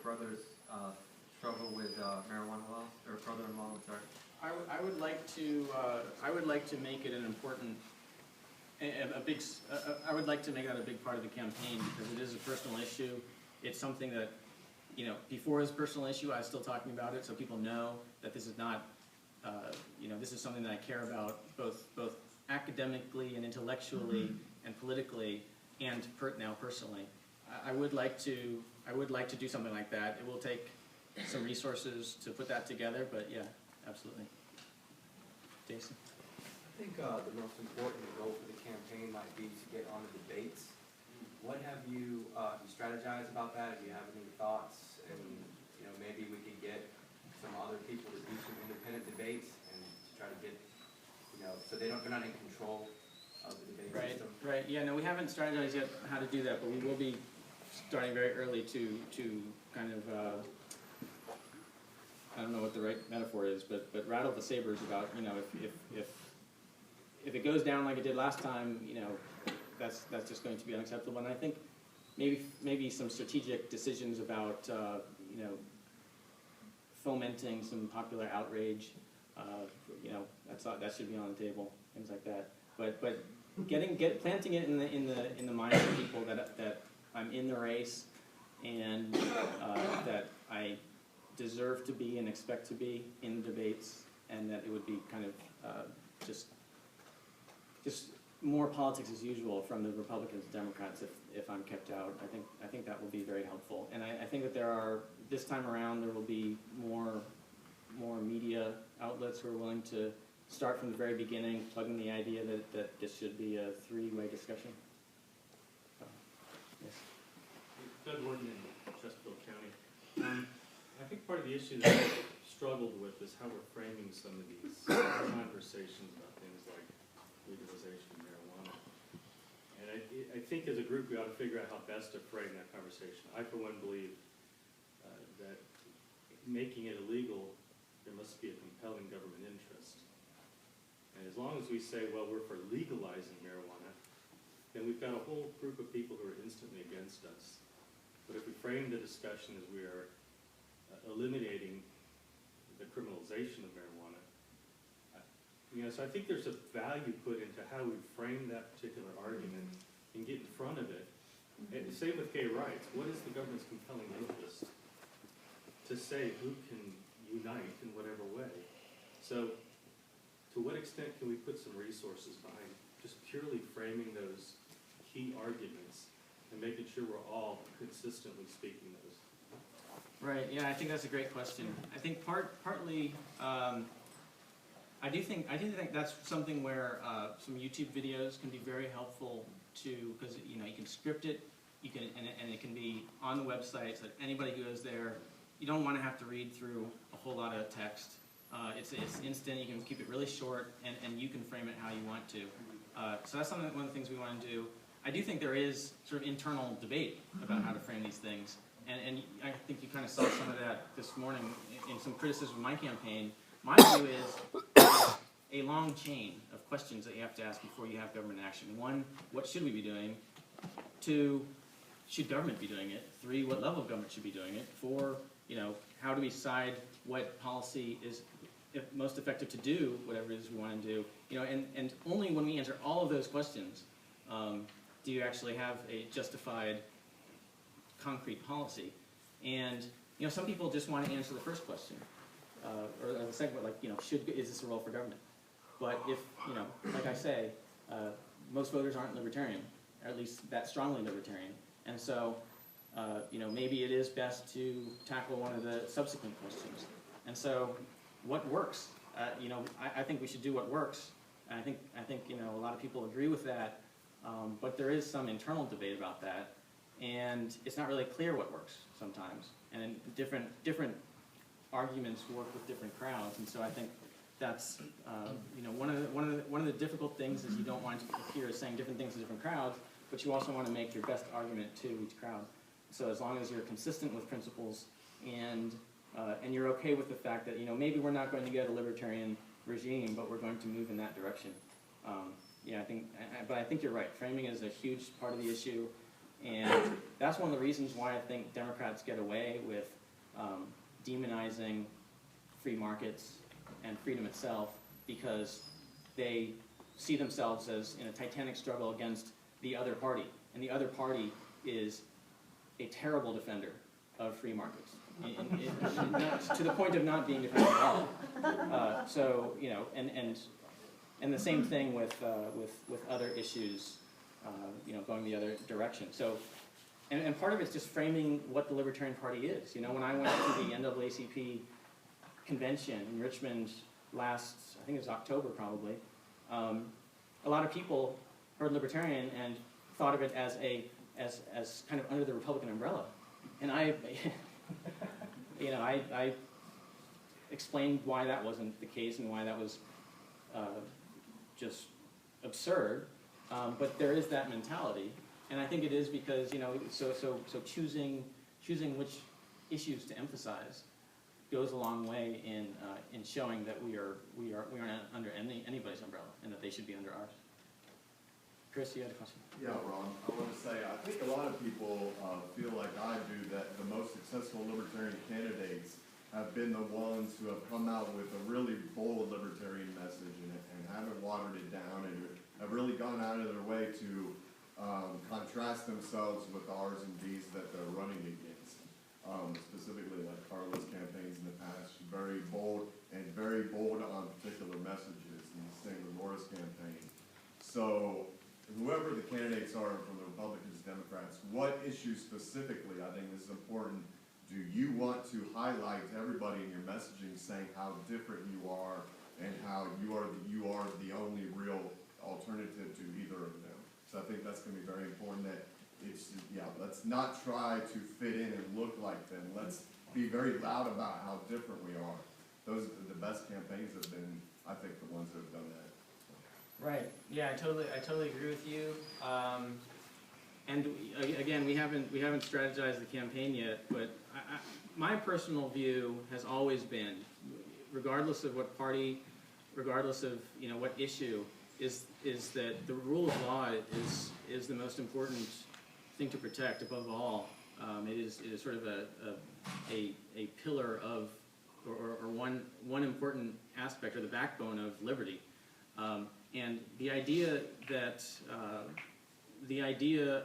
brother's struggle with marijuana laws, or brother-in-law, I'm sorry? I would like to make it an important, I would like to make that a big part of the campaign because it is a personal issue. It's something that, you know, before his personal issue, I was still talking about it, so people know that this is not, you know, this is something that I care about both academically and intellectually and politically, and now personally. I would like to do something like that. It will take some resources to put that together, but yeah, absolutely. Jason? I think the most important goal for the campaign might be to get on the debates. What have you strategized about that? Do you have any thoughts? And you know, maybe we could get some other people to do some independent debates and to try to get, you know, so they're not in control of the debate system. Right. Yeah. No, we haven't strategized yet how to do that, but we will be starting very early to kind of. I don't know what the right metaphor is, but rattle the sabers about, you know, if it goes down like it did last time, you know, that's just going to be unacceptable. And I think maybe some strategic decisions about you know, fomenting some popular outrage, you know, that should be on the table, things like that. But planting it in the minds of people that I'm in the race and that I deserve to be and expect to be in debates, and that it would be kind of just more politics as usual from the Republicans and Democrats if I'm kept out. I think that will be very helpful, and I think that this time around there will be more media outlets who are willing to start from the very beginning, plugging the idea that this should be a three-way discussion. So, yes. Doug Warden in Chesterfield County. I think part of the issue that we've struggled with is how we're framing some of these conversations about things like legalization of marijuana. And I think as a group we ought to figure out how best to frame that conversation. I, for one, believe that making it illegal, there must be a compelling government interest. And as long as we say, well, we're for legalizing marijuana, then we've got a whole group of people who are instantly against us. But if we frame the discussion as we are eliminating the criminalization of marijuana, you know, so I think there's a value put into how we frame that particular argument and get in front of it. And same with gay rights. What is the government's compelling interest to say who can unite in whatever way? So to what extent can we put some resources behind just purely framing those key arguments and making sure we're all consistently speaking those? Right. Yeah, I think that's a great question. I think partly, I do think that's something where some YouTube videos can be very helpful to, because you know you can script it, you can and it can be on the website so that anybody who goes there, you don't want to have to read through a whole lot of text. It's instant. You can keep it really short, and you can frame it how you want to. So that's one of the things we want to do. I do think there is sort of internal debate about how to frame these things. And I think you kind of saw some of that this morning in some criticism of my campaign. My view is a long chain of questions that you have to ask before you have government action. One, what should we be doing? Two, should government be doing it? Three, what level of government should be doing it? Four, you know, how do we decide what policy is most effective to do whatever it is we want to do? You know, and only when we answer all of those questions do you actually have a justified concrete policy. And you know, some people just want to answer the first question, or the second one, like, you know, is this a role for government? But if, you know, like I say, most voters aren't libertarian, or at least that strongly libertarian, and so you know, maybe it is best to tackle one of the subsequent questions. And so, what works? You know, I think we should do what works. And I think you know, a lot of people agree with that, but there is some internal debate about that. And it's not really clear what works sometimes, and different arguments work with different crowds. And so I think that's you know, one of the difficult things is you don't want to appear as saying different things to different crowds, but you also want to make your best argument to each crowd. So as long as you're consistent with principles and you're okay with the fact that, you know, maybe we're not going to get a libertarian regime, but we're going to move in that direction. Yeah, but I think you're right. Framing is a huge part of the issue. And that's one of the reasons why I think Democrats get away with demonizing free markets and freedom itself, because they see themselves as in a titanic struggle against the other party. And the other party is a terrible defender of free markets, to the point of not being defended at all. So, you know, and the same thing with other issues, you know, going the other direction. So, and part of it's just framing what the Libertarian Party is. You know, when I went to the NAACP convention in Richmond last, I think it was October probably, a lot of people heard Libertarian and thought of it as kind of under the Republican umbrella. And I, you know, I explained why that wasn't the case and why that was just absurd. But there is that mentality, and I think it is because, you know, so choosing which issues to emphasize goes a long way in showing that we are not under anybody's umbrella and that they should be under ours. Chris, you had a question? Yeah, Ron, I want to say, I think a lot of people feel like I do that the most successful libertarian candidates have been the ones who have come out with a really bold libertarian message and haven't watered it down and have really gone out of their way to contrast themselves with the R's and D's that they're running against. Specifically like Carla's campaigns in the past, she's very bold on particular messages, and the same with Laura's campaign. So whoever the candidates are from the Republicans, Democrats, what issues specifically, I think this is important, do you want to highlight to everybody in your messaging saying how different you are and how you are the only real alternative to either of them? So I think that's going to be very important that let's not try to fit in and look like them. Let's be very loud about how different we are. Those the best campaigns have been, I think, the ones that have done that. Right. Yeah, I totally agree with you. And again, we haven't strategized the campaign yet, but my personal view has always been, regardless of what party, regardless of, you know, what issue, is that the rule of law is the most important thing to protect above all. It is sort of a pillar of, or one important aspect or the backbone of liberty. And the idea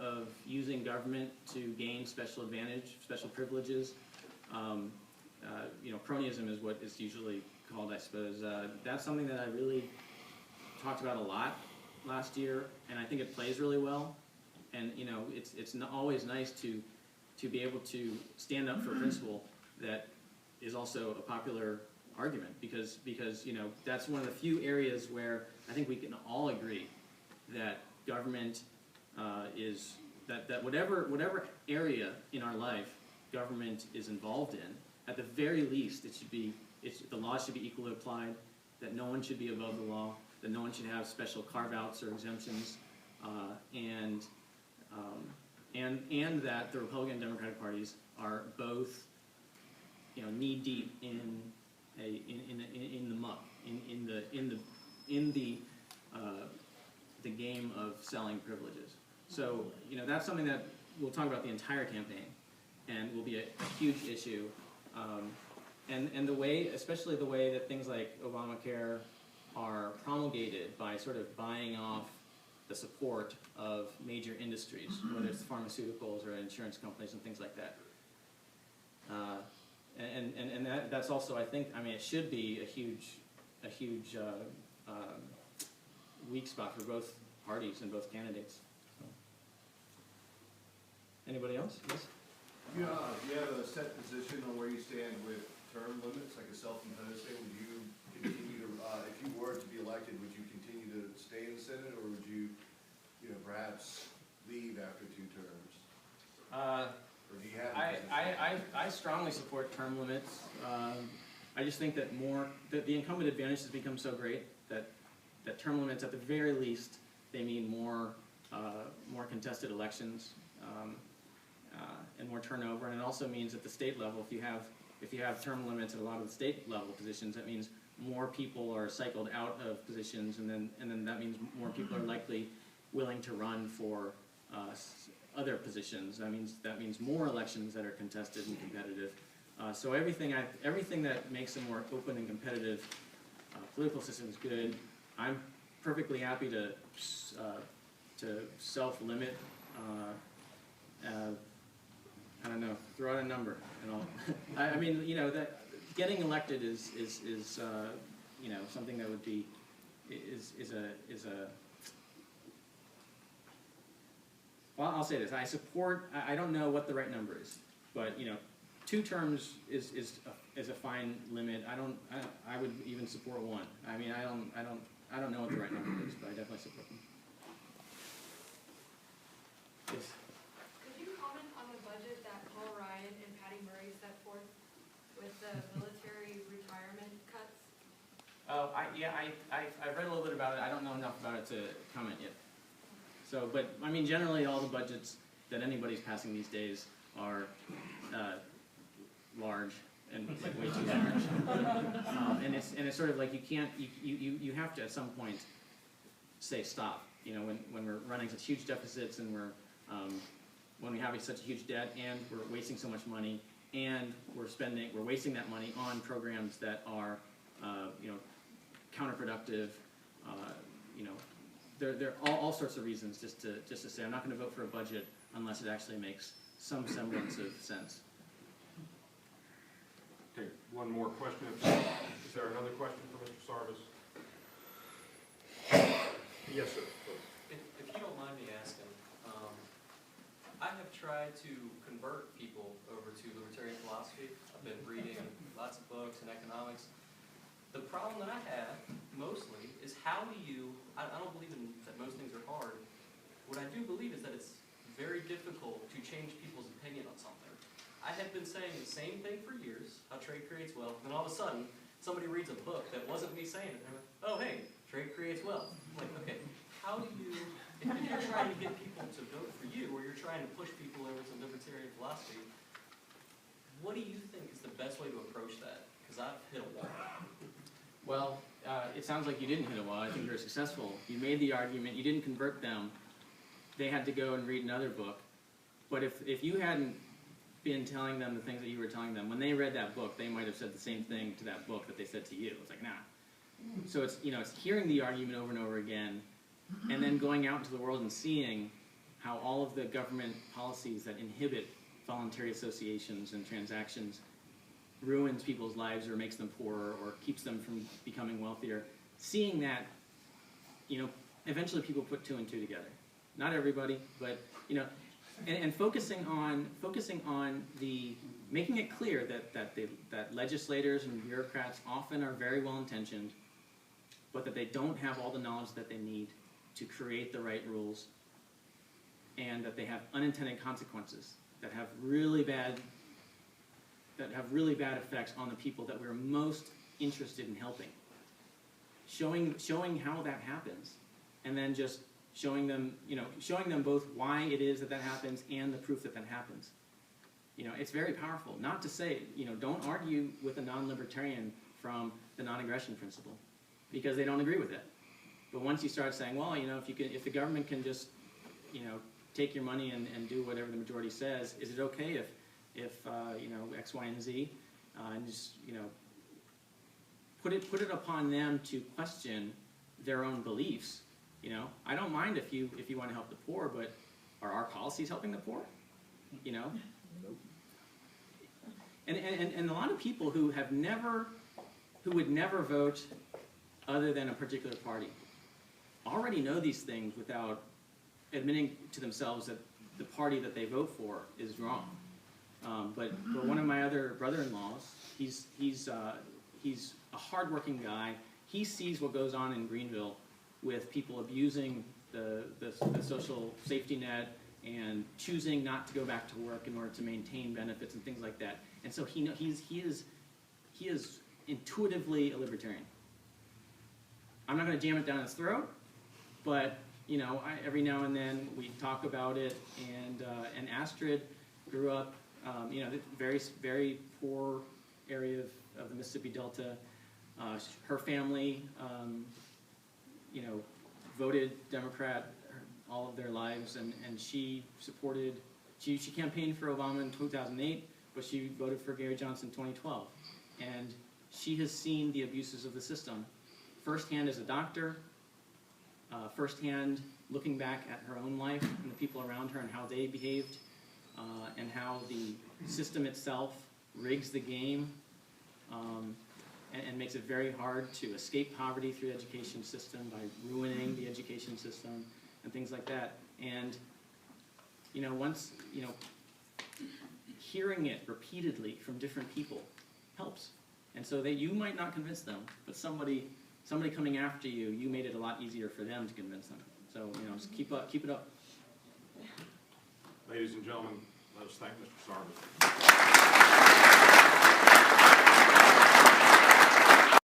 of using government to gain special advantage, special privileges, you know, cronyism is what it's usually called, I suppose. That's something that I really talked about a lot last year, and I think it plays really well. And you know, it's always nice to be able to stand up for a principle that is also a popular argument, because you know, that's one of the few areas where I think we can all agree that government is that whatever area in our life government is involved in, at the very least the law should be equally applied, that no one should be above the law, that no one should have special carve-outs or exemptions, and that the Republican and Democratic parties are both, you know, knee deep in the muck, in the game of selling privileges. So, you know, that's something that we'll talk about the entire campaign, and will be a huge issue. And the way, especially the way that things like Obamacare are promulgated by sort of buying off the support of major industries, whether it's pharmaceuticals or insurance companies and things like that. And that's also, I think, I mean, it should be a huge weak spot for both parties and both candidates. So. Anybody else? Yes? You have a set position on where you stand with term limits, like a self-imposed thing. Would you continue to, if you were to be elected, would you continue to stay in the Senate, or would you, perhaps leave after 2 terms? Or do you have a position? I strongly support term limits. I just think that the incumbent advantage has become so great that term limits, at the very least, they mean more contested elections and more turnover. And it also means at the state level, if you have term limits at a lot of the state level positions, that means more people are cycled out of positions, and then that means more people are likely willing to run for other positions. That means more elections that are contested and competitive. So everything that makes a more open and competitive political system is good. I'm perfectly happy to self-limit. I don't know. Throw out a number, and I'll. I mean, you know, that getting elected is you know, something that would be is a. Well, I'll say this. I support. I don't know what the right number is, but you know, 2 terms is a fine limit. I would even support 1. I mean, I don't know what the right number is, but I definitely support them. Yes. Could you comment on the budget that Paul Ryan and Patty Murray set forth with the military retirement cuts? Oh, I've read a little bit about it. I don't know enough about it to comment yet. So, but I mean, generally, all the budgets that anybody's passing these days are large and way too large. And it's sort of like you have to at some point say stop. You know, when we're running such huge deficits and when we have such a huge debt and we're wasting so much money and we're wasting that money on programs that are you know, counterproductive. You know, there are all sorts of reasons just to say I'm not going to vote for a budget unless it actually makes some semblance of sense. Okay, one more question. Is there another question for Mr. Sarvis? Yes, sir. If you don't mind me asking, I have tried to convert people over to libertarian philosophy. I've been reading lots of books in economics. The problem that I have, mostly, is how do you, I don't believe that most things are hard. What I do believe is that it's very difficult to change people's opinion on something. I have been saying the same thing for years, how trade creates wealth, and then all of a sudden, somebody reads a book that wasn't me saying it, and they're like, oh hey, trade creates wealth. I'm like, okay, how do you, if you're trying to get people to vote for you, or you're trying to push people over to libertarian philosophy, what do you think is the best way to approach that? Because I've hit a wall. Well, it sounds like you didn't hit a wall. I think you were successful. You made the argument. You didn't convert them. They had to go and read another book. But if you hadn't been telling them the things that you were telling them, when they read that book, they might have said the same thing to that book that they said to you. It's like, nah. So it's, you know, it's hearing the argument over and over again, and then going out into the world and seeing how all of the government policies that inhibit voluntary associations and transactions ruins people's lives or makes them poorer or keeps them from becoming wealthier. Seeing that, you know, eventually people put 2 and 2 together. Not everybody, but, you know, and focusing on the making it clear that legislators and bureaucrats often are very well intentioned, but that they don't have all the knowledge that they need to create the right rules, and that they have unintended consequences that have really bad effects on the people that we're most interested in helping. Showing how that happens, and then just showing them both why it is that happens and the proof that happens. You know, it's very powerful. Not to say, you know, don't argue with a non-libertarian from the non-aggression principle, because they don't agree with it. But once you start saying, well, you know, if the government can just, you know, take your money and do whatever the majority says, is it okay if you know, X, Y, and Z, and just, you know, put it upon them to question their own beliefs. You know, I don't mind if you want to help the poor, but are our policies helping the poor? You know, and a lot of people who would never vote other than a particular party already know these things without admitting to themselves that the party that they vote for is wrong. But one of my other brother-in-laws, he's a hardworking guy. He sees what goes on in Greenville with people abusing the social safety net and choosing not to go back to work in order to maintain benefits and things like that. And so he is intuitively a libertarian. I'm not going to jam it down his throat, but you know, every now and then we talk about it. And Astrid grew up, you know, very very poor area of the Mississippi Delta. Her family, you know, voted Democrat all of their lives, and she supported, she campaigned for Obama in 2008, but she voted for Gary Johnson in 2012. And she has seen the abuses of the system firsthand as a doctor, firsthand looking back at her own life and the people around her and how they behaved, and how the system itself rigs the game, and makes it very hard to escape poverty through the education system by ruining the education system and things like that. And once hearing it repeatedly from different people helps. And so you might not convince them, but somebody coming after you, you made it a lot easier for them to convince them. So just keep it up. Ladies and gentlemen, let us thank Mr. Sarvis.